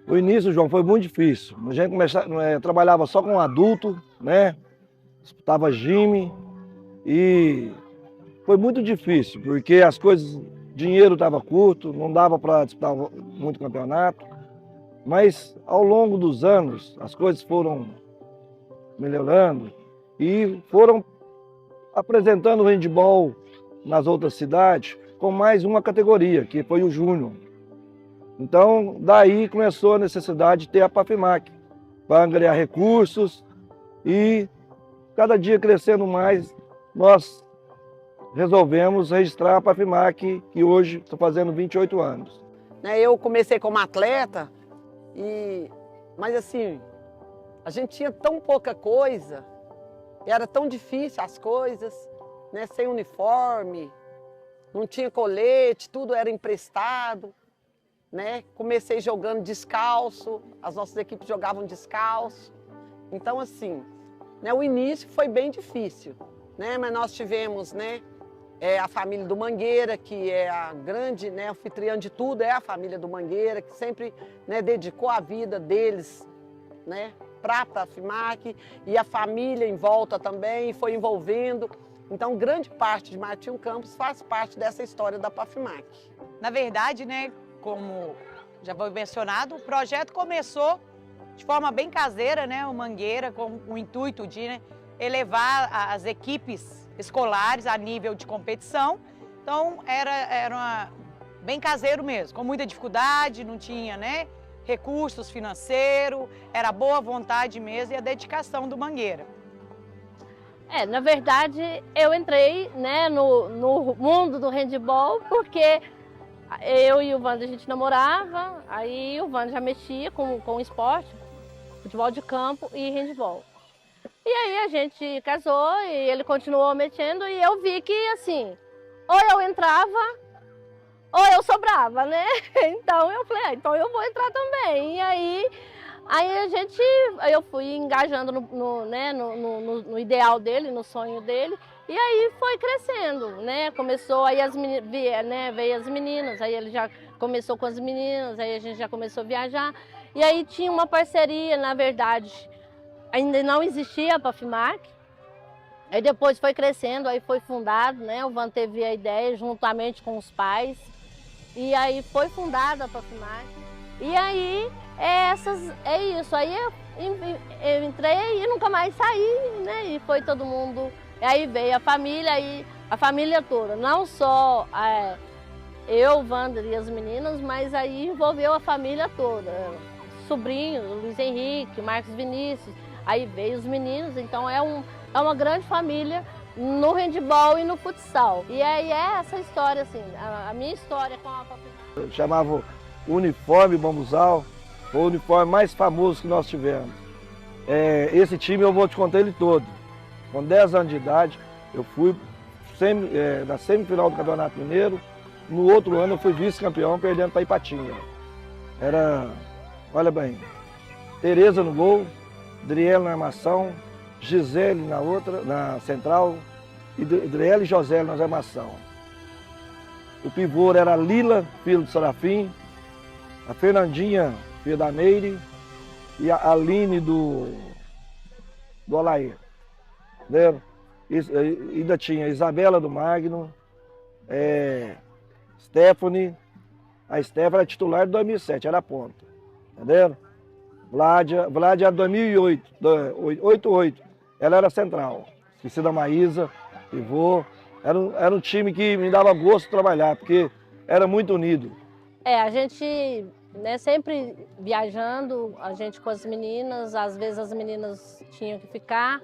O início, João, foi muito difícil. A gente trabalhava só com adulto, né? Disputava Gime e foi muito difícil, porque as coisas, dinheiro estava curto, não dava para disputar muito campeonato. Mas ao longo dos anos, as coisas foram melhorando e foram apresentando o handebol nas outras cidades com mais uma categoria, que foi o Júnior. Então, daí começou a necessidade de ter a Pafimac, para angariar recursos e cada dia crescendo mais, nós resolvemos registrar a Pafimac, que hoje está fazendo 28 anos. Eu comecei como atleta, mas assim, a gente tinha tão pouca coisa, era tão difícil as coisas, né? Sem uniforme, não tinha colete, tudo era emprestado. Né? Comecei jogando descalço, as nossas equipes jogavam descalço. Então, assim, né, o início foi bem difícil, né? Mas nós tivemos, né, a família do Mangueira, que é a grande, né, anfitriã de tudo, é a família do Mangueira, que sempre, né, dedicou a vida deles, né, para a Pafimac, e a família em volta também foi envolvendo. Então, grande parte de Martinho Campos faz parte dessa história da Pafimac. Na verdade, né, como já foi mencionado, o projeto começou de forma bem caseira, né, o Mangueira, com o intuito de, né, elevar as equipes escolares a nível de competição. Então, era bem caseiro mesmo, com muita dificuldade, não tinha, né, recursos financeiros, era boa vontade mesmo e a dedicação do Mangueira. Na verdade, eu entrei, né, no mundo do handebol porque eu e o Wander, a gente namorava, aí o Wander já mexia com o esporte, futebol de campo e handebol. E aí a gente casou e ele continuou mexendo e eu vi que, assim, ou eu entrava ou eu sobrava, né? Então eu falei, então eu vou entrar também. E aí eu fui engajando no ideal dele, no sonho dele. E aí foi crescendo, né? Começou, aí veio as meninas, aí ele já começou com as meninas, aí a gente já começou a viajar. E aí tinha uma parceria, na verdade, ainda não existia a Pafimac. Aí depois foi crescendo, aí foi fundado, né? O Van teve a ideia juntamente com os pais. E aí foi fundada a Pafimac. E aí é isso, aí eu entrei e nunca mais saí, né? E foi todo mundo. E aí veio a família toda, não só eu, Wander e as meninas, mas aí envolveu a família toda. Sobrinhos, Luiz Henrique, Marcos Vinícius, aí veio os meninos, então é uma grande família no handebol e no futsal. E aí é essa história, assim, a minha história com a Pafimac. Chamava uniforme bambuzal, foi o uniforme mais famoso que nós tivemos. Esse time eu vou te contar ele todo. Com 10 anos de idade, eu fui na semifinal do Campeonato Mineiro. No outro ano eu fui vice-campeão, perdendo para Ipatinga. Olha bem, Tereza no gol, Driele na armação, Gisele na central, e Driele e José na armação. O pivô era a Lila, filho do Serafim, a Fernandinha, filha da Neire, e a Aline do Alair. Entendeu? Ainda tinha Isabela do Magno, Stephanie. A Stephanie era titular de 2007, era a ponta. Entendeu? Vládia era 2008, 88. Ela era central. Esqueci da Maísa, pivô. Era um time que me dava gosto de trabalhar, porque era muito unido. A gente, né, sempre viajando, a gente com as meninas, às vezes as meninas tinham que ficar.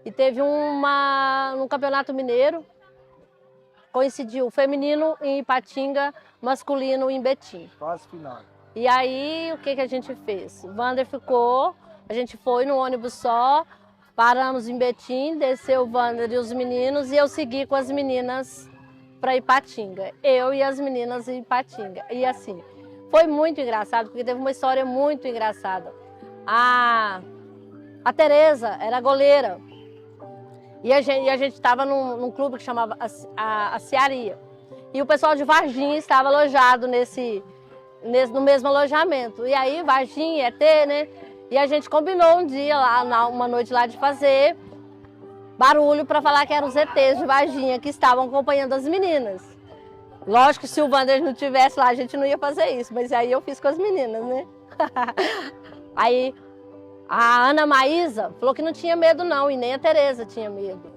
E teve no Campeonato Mineiro, coincidiu feminino em Ipatinga, masculino em Betim. Fase final. E aí, o que a gente fez? O Wander ficou, a gente foi no ônibus só, paramos em Betim, desceu o Wander e os meninos, e eu segui com as meninas para Ipatinga. Eu e as meninas em Ipatinga. E assim, foi muito engraçado, porque teve uma história muito engraçada. A Tereza era goleira. E a gente estava num clube que chamava a Cearia. e o pessoal de Varginha estava alojado no mesmo alojamento. E aí, Varginha, ET, né? E a gente combinou um dia lá, uma noite lá, de fazer barulho para falar que eram os ETs de Varginha que estavam acompanhando as meninas. Lógico que se o Wander não estivesse lá, a gente não ia fazer isso, mas aí eu fiz com as meninas, né? Aí a Ana Maísa falou que não tinha medo não, e nem a Tereza tinha medo.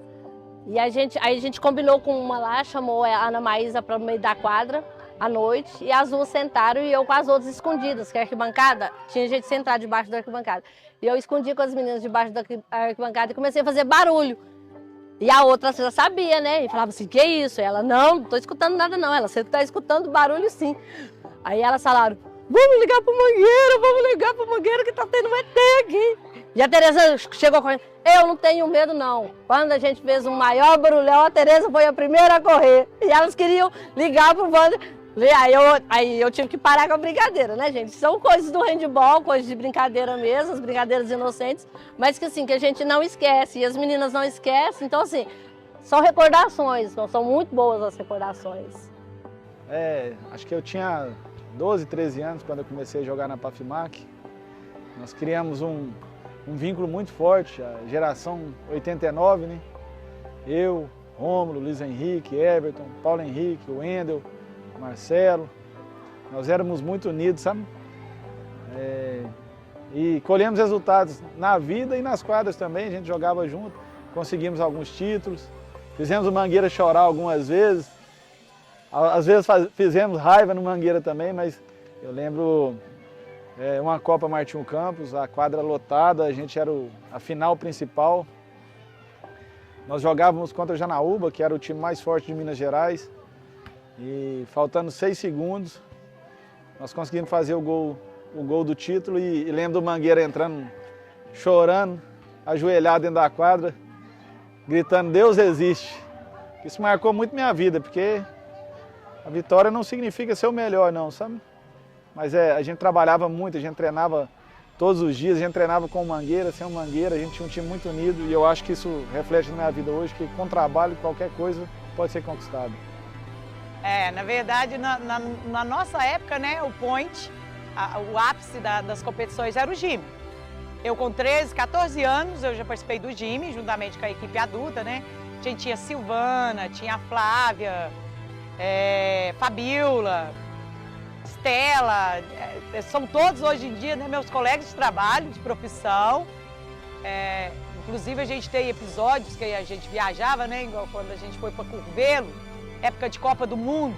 E aí a gente combinou com uma lá, chamou a Ana Maísa para o meio da quadra à noite, e as duas sentaram e eu com as outras escondidas, que a arquibancada, tinha gente sentada debaixo da arquibancada. E eu escondi com as meninas debaixo da arquibancada e comecei a fazer barulho. E a outra já sabia, né? E falava assim, que isso? Ela, não tô escutando nada não. Ela, você tá escutando barulho sim. Aí elas falaram, vamos ligar pro Mangueira que tá tendo um ET aqui. E a Tereza chegou correndo, eu não tenho medo não. Quando a gente fez um maior barulhão, a Tereza foi a primeira a correr. E elas queriam ligar pro Wander. Aí eu tive que parar com a brincadeira, né, gente? São coisas do handebol, coisas de brincadeira mesmo, as brincadeiras inocentes, mas que assim, que a gente não esquece, e as meninas não esquecem, então assim, são recordações, são muito boas as recordações. Acho que eu tinha 12, 13 anos quando eu comecei a jogar na Pafimac. Nós criamos um vínculo muito forte, a geração 89, né? Eu, Rômulo, Luiz Henrique, Everton, Paulo Henrique, o Wendel, Marcelo, nós éramos muito unidos, sabe? E colhemos resultados na vida e nas quadras também, a gente jogava junto, conseguimos alguns títulos, fizemos o Mangueira chorar algumas vezes, às vezes fizemos raiva no Mangueira também, mas eu lembro uma Copa Martinho Campos, a quadra lotada, a gente era a final principal, nós jogávamos contra o Janaúba, que era o time mais forte de Minas Gerais, e faltando 6 segundos, nós conseguimos fazer o gol do título e lembro do Mangueira entrando, chorando, ajoelhado dentro da quadra, gritando, Deus existe. Isso marcou muito minha vida, porque a vitória não significa ser o melhor não, sabe? Mas a gente trabalhava muito, a gente treinava todos os dias, a gente treinava com o Mangueira, sem o Mangueira, a gente tinha um time muito unido e eu acho que isso reflete na minha vida hoje, que com trabalho qualquer coisa pode ser conquistada. Na verdade, na nossa época, né, o point, o ápice das competições era o Jime. Eu com 13, 14 anos, eu já participei do Jime, juntamente com a equipe adulta, né? A gente tinha Silvana, tinha a Flávia, Fabiola, Estela, são todos hoje em dia, né, meus colegas de trabalho, de profissão. Inclusive a gente tem episódios que a gente viajava, né, igual quando a gente foi para Curvelo, época de Copa do Mundo,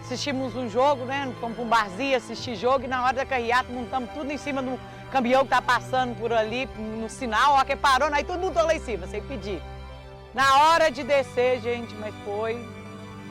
assistimos um jogo, né? Fomos para um barzinho assistir jogo e na hora da carreata montamos tudo em cima do caminhão que tá passando por ali, no sinal, ó, que parou, aí todo mundo tá lá em cima, sem pedir. Na hora de descer, gente, mas foi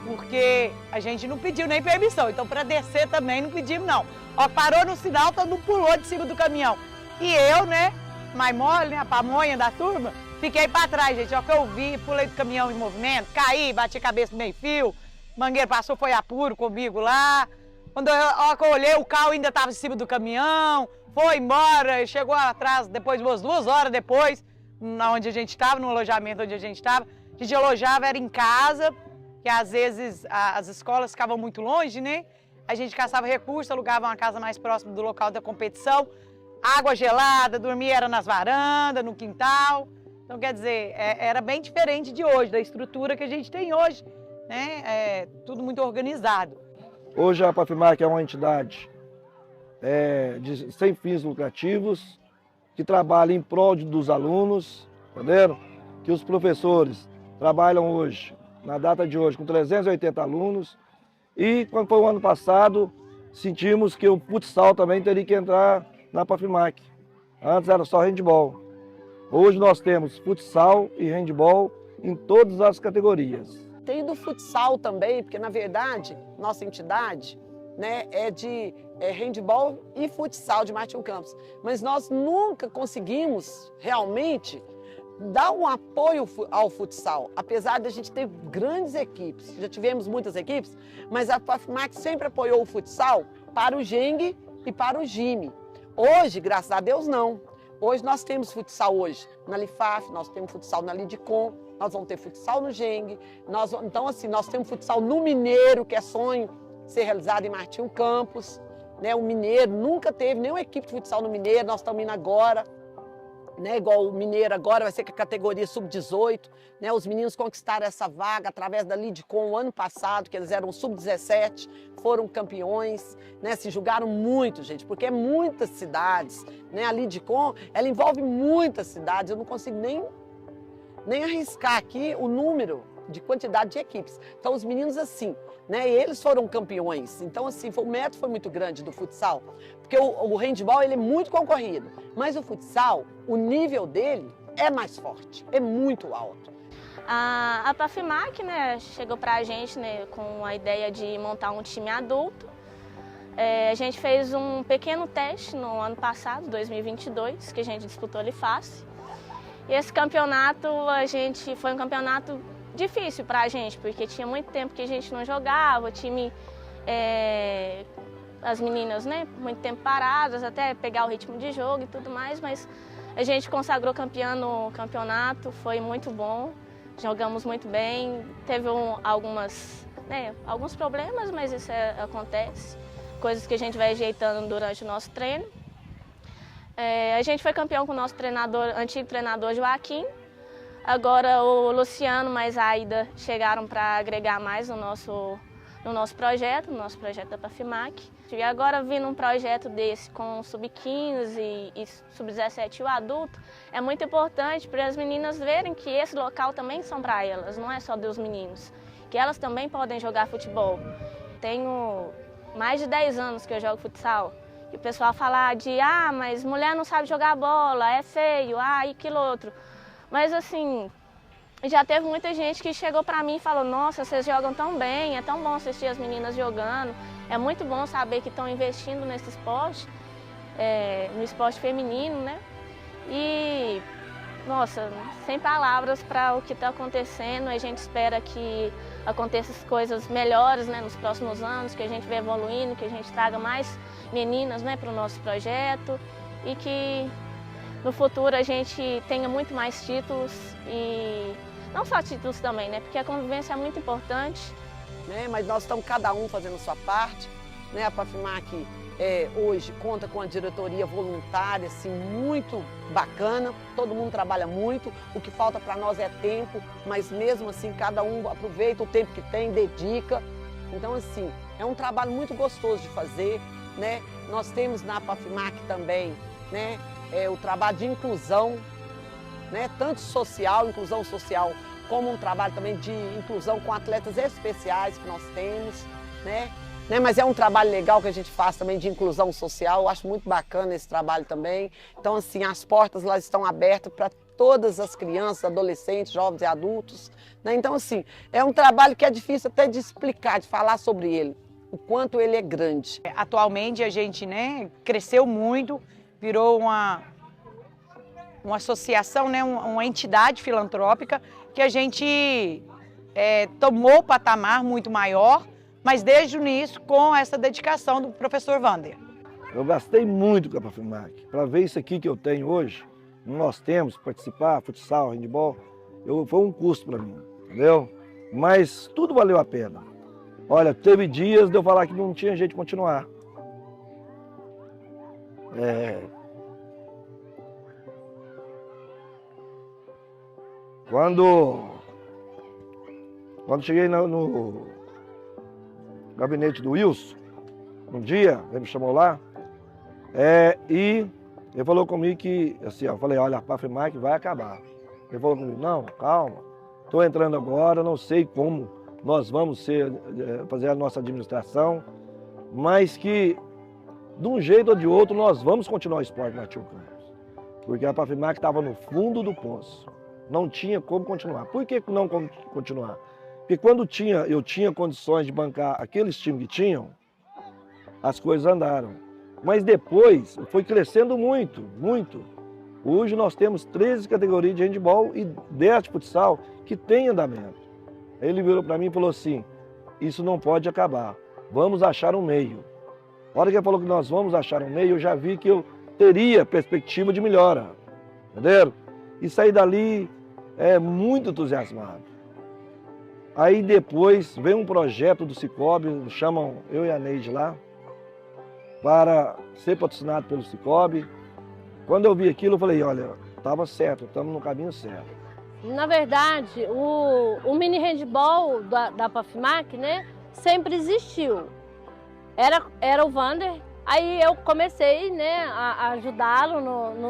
porque a gente não pediu nem permissão, então para descer também não pedimos não. Ó, parou no sinal, todo mundo pulou de cima do caminhão. E eu, né, mais mole, né, a pamonha da turma, fiquei para trás, gente, ó, que eu vi, pulei do caminhão em movimento, caí, bati a cabeça no meio fio, Mangueira passou, foi apuro comigo lá. Quando eu olhei, o carro ainda estava em cima do caminhão, foi embora, chegou atrás, depois, umas 2 horas depois, onde a gente estava, no alojamento onde a gente estava. A gente alojava, era em casa, que às vezes as escolas ficavam muito longe, né? A gente caçava recursos, alugava uma casa mais próxima do local da competição, água gelada, dormia era nas varandas, no quintal. Então, quer dizer, era bem diferente de hoje, da estrutura que a gente tem hoje, né? Tudo muito organizado. Hoje a Pafimac é uma entidade sem fins lucrativos, que trabalha em prol dos alunos, entenderam? Que os professores trabalham hoje, na data de hoje, com 380 alunos. E quando foi o ano passado, sentimos que o futsal também teria que entrar na Pafimac. Antes era só handebol. Hoje nós temos futsal e handebol em todas as categorias. Tem do futsal também, porque na verdade, nossa entidade, né, é de handebol e futsal de Martinho Campos. Mas nós nunca conseguimos realmente dar um apoio ao futsal, apesar de a gente ter grandes equipes. Já tivemos muitas equipes, mas a Pafimac sempre apoiou o futsal para o Geng e para o Jime. Hoje, graças a Deus, não. Hoje nós temos futsal na Lifaf, nós temos futsal na Lidicom, nós vamos ter futsal no Gengue, então assim, nós temos futsal no Mineiro, que é sonho ser realizado em Martinho Campos, né? O Mineiro nunca teve nenhuma equipe de futsal no Mineiro, nós estamos indo agora, né? Igual o Mineiro agora vai ser com a categoria sub-18, né? Os meninos conquistaram essa vaga através da Lidcom o ano passado, que eles eram sub-17, foram campeões, né? Se julgaram muito, gente, porque é muitas cidades, né? A Lidcom, ela envolve muitas cidades, eu não consigo nem arriscar aqui o número de quantidade de equipes. Então os meninos assim, né, eles foram campeões. Então assim, o mérito foi muito grande do futsal, porque o handball ele é muito concorrido, mas o futsal, o nível dele é mais forte, é muito alto. A Pafimac, né, chegou pra gente, né, com a ideia de montar um time adulto. A gente fez um pequeno teste no ano passado, 2022, que a gente disputou ali Liface. E esse campeonato, foi um campeonato difícil para a gente, porque tinha muito tempo que a gente não jogava, o time, as meninas, né, muito tempo paradas, até pegar o ritmo de jogo e tudo mais, mas a gente consagrou campeã no campeonato, foi muito bom, jogamos muito bem, teve alguns problemas, mas isso acontece, coisas que a gente vai ajeitando durante o nosso treino. A gente foi campeão com o nosso antigo treinador Joaquim. Agora o Luciano mais a Aida chegaram para agregar mais no nosso projeto da Pafimac. E agora vindo um projeto desse com sub-15 e sub-17 e o adulto, é muito importante para as meninas verem que esse local também são para elas, não é só dos meninos, que elas também podem jogar futebol. Tenho mais de 10 anos que eu jogo futsal. E o pessoal fala mas mulher não sabe jogar bola, é feio, e aquilo outro. Mas assim, já teve muita gente que chegou pra mim e falou, nossa, vocês jogam tão bem, é tão bom assistir as meninas jogando. É muito bom saber que estão investindo nesse esporte, no esporte feminino, né? E, nossa, sem palavras para o que está acontecendo. A gente espera que aconteçam coisas melhores, né, nos próximos anos, que a gente vá evoluindo, que a gente traga mais meninas, né, para o nosso projeto e que no futuro a gente tenha muito mais títulos e não só títulos também, né, porque a convivência é muito importante. Né, mas nós estamos cada um fazendo a sua parte, né, a Pafimac hoje conta com uma diretoria voluntária assim, muito bacana, todo mundo trabalha muito, o que falta para nós é tempo, mas mesmo assim cada um aproveita o tempo que tem, dedica. Então assim, é um trabalho muito gostoso de fazer, né? Nós temos na Pafimac também, né, o trabalho de inclusão, né, tanto inclusão social, como um trabalho também de inclusão com atletas especiais que nós temos, né? Mas é um trabalho legal que a gente faz também de inclusão social, eu acho muito bacana esse trabalho também. Então, assim, as portas lá estão abertas para todas as crianças, adolescentes, jovens e adultos, né? Então, assim, é um trabalho que é difícil até de explicar, de falar sobre ele, o quanto ele é grande. Atualmente a gente, né, cresceu muito, virou uma associação, né, uma entidade filantrópica que a gente tomou o patamar muito maior, mas desde o início com essa dedicação do professor Wander. Eu gastei muito com a Pafimac. Para ver isso aqui que eu tenho hoje, nós temos, participar, futsal, handball, foi um custo para mim, entendeu? Mas tudo valeu a pena. Olha, teve dias de eu falar que não tinha jeito de continuar. Quando cheguei no gabinete do Wilson, um dia, ele me chamou lá, e ele falou comigo que, assim, eu falei, olha, a Pafimac vai acabar. Ele falou comigo, não, calma, estou entrando agora, não sei como nós vamos fazer a nossa administração, mas que, de um jeito ou de outro, nós vamos continuar o esporte Martinho Campos. Porque a Pafimac estava no fundo do poço, não tinha como continuar. Por que não continuar? Porque quando eu tinha condições de bancar aqueles times que tinham, as coisas andaram. Mas depois foi crescendo muito, muito. Hoje nós temos 13 categorias de handball e 10 de futsal que tem andamento. Aí ele virou para mim e falou assim, isso não pode acabar, vamos achar um meio. A hora que ele falou que nós vamos achar um meio, eu já vi que eu teria perspectiva de melhora, entendeu? E saí dali muito entusiasmado. Aí depois veio um projeto do Cicobi, chamam eu e a Neide lá, para ser patrocinado pelo Cicobi. Quando eu vi aquilo, eu falei, olha, estava certo, estamos no caminho certo. Na verdade, o mini handball da Pafimac, né, sempre existiu. Era o Wander, aí eu comecei, né, a ajudá-lo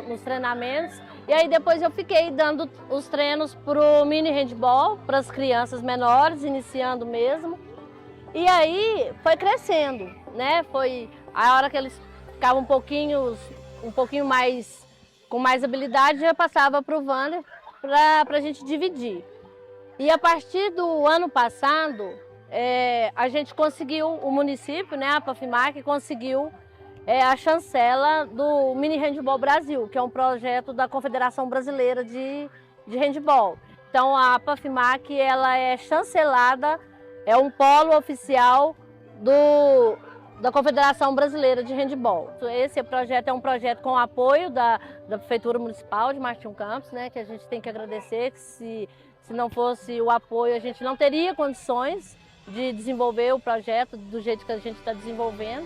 nos treinamentos. E aí depois eu fiquei dando os treinos para o mini handball, para as crianças menores, iniciando mesmo. E aí foi crescendo, né? Foi a hora que eles ficavam um pouquinho mais, com mais habilidade, eu passava para o Wander para a gente dividir. E a partir do ano passado, a gente conseguiu, o município, né, a Pafimac, conseguiu a chancela do Mini Handball Brasil, que é um projeto da Confederação Brasileira de Handball. Então a Pafimac, ela é chancelada, é um polo oficial da Confederação Brasileira de Handball. Esse projeto é um projeto com apoio da Prefeitura Municipal de Martim Campos, né, que a gente tem que agradecer, que se não fosse o apoio a gente não teria condições de desenvolver o projeto do jeito que a gente está desenvolvendo.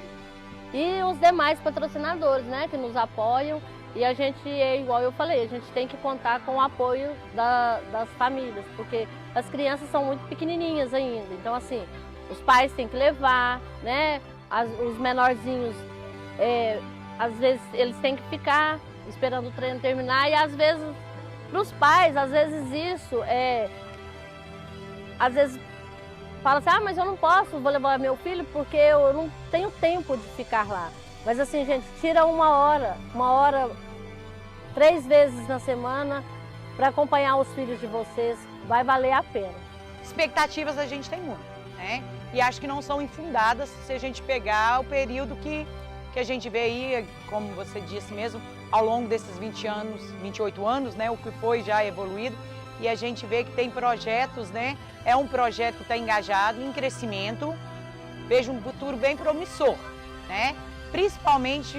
E os demais patrocinadores, né, que nos apoiam. E a gente, igual eu falei, a gente tem que contar com o apoio das famílias, porque as crianças são muito pequenininhas ainda. Então, assim, os pais têm que levar, né, os menorzinhos, às vezes eles têm que ficar esperando o treino terminar. E às vezes, para os pais, às vezes isso às vezes fala assim, mas eu não posso, vou levar meu filho porque eu não tenho tempo de ficar lá. Mas assim, gente, tira uma hora, 3 vezes na semana para acompanhar os filhos de vocês, vai valer a pena. Expectativas a gente tem muito, né? E acho que não são infundadas se a gente pegar o período que a gente vê aí, como você disse mesmo, ao longo desses 20 anos, 28 anos, né? O que foi já evoluído. E a gente vê que tem projetos, né? É um projeto que está engajado em crescimento. Vejo um futuro bem promissor, né? Principalmente,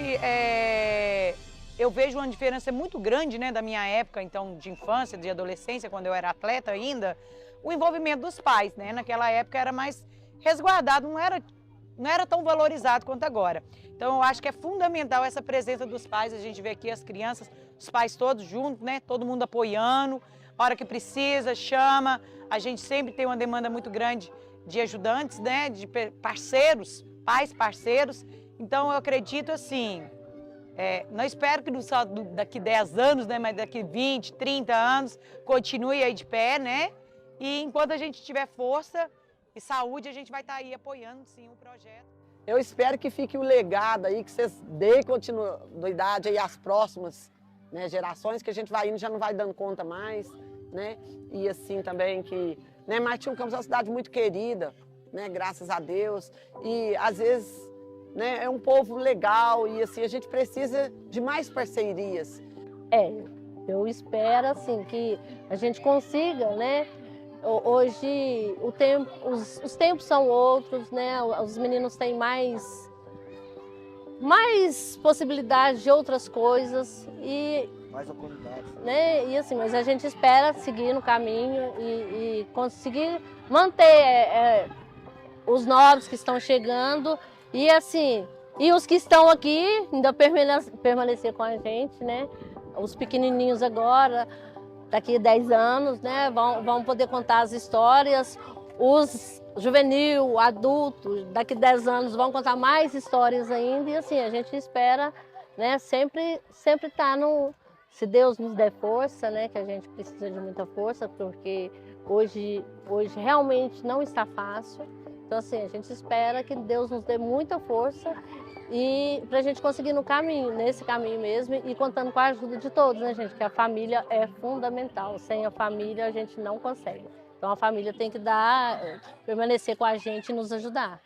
eu vejo uma diferença muito grande, né, da minha época, então, de infância, de adolescência, quando eu era atleta ainda, o envolvimento dos pais, né? Naquela época era mais resguardado, não era tão valorizado quanto agora. Então, eu acho que é fundamental essa presença dos pais. A gente vê aqui as crianças, os pais todos juntos, né? Todo mundo apoiando. A hora que precisa, chama. A gente sempre tem uma demanda muito grande de ajudantes, né? De parceiros, pais parceiros. Então, eu acredito assim, não espero que daqui 10 anos, né? Mas daqui 20, 30 anos, continue aí de pé, né? E enquanto a gente tiver força e saúde, a gente vai estar aí apoiando, sim, o projeto. Eu espero que fique o legado aí, que vocês deem continuidade aí às próximas, né, gerações, que a gente vai indo já não vai dando conta mais, né? E assim também que, né, Martim Campos é uma cidade muito querida, né, graças a Deus. E às vezes, né, é um povo legal e assim a gente precisa de mais parcerias. Eu espero assim que a gente consiga, né? Hoje os tempos são outros, né? Os meninos têm mais possibilidades de outras coisas e Mais oportunidades. né? E assim, mas a gente espera seguir no caminho e conseguir manter os novos que estão chegando e assim, e os que estão aqui ainda permanecer com a gente, né? Os pequenininhos agora, daqui a 10 anos, né? Vão poder contar as histórias. Os juvenil, adultos, daqui a 10 anos vão contar mais histórias ainda. E assim, a gente espera, né? Sempre estar se Deus nos der força, né? Que a gente precisa de muita força, porque hoje realmente não está fácil. Então assim, a gente espera que Deus nos dê muita força e para a gente conseguir nesse caminho mesmo, e contando com a ajuda de todos, né, gente? Que a família é fundamental. Sem a família a gente não consegue. Então a família tem que permanecer com a gente e nos ajudar.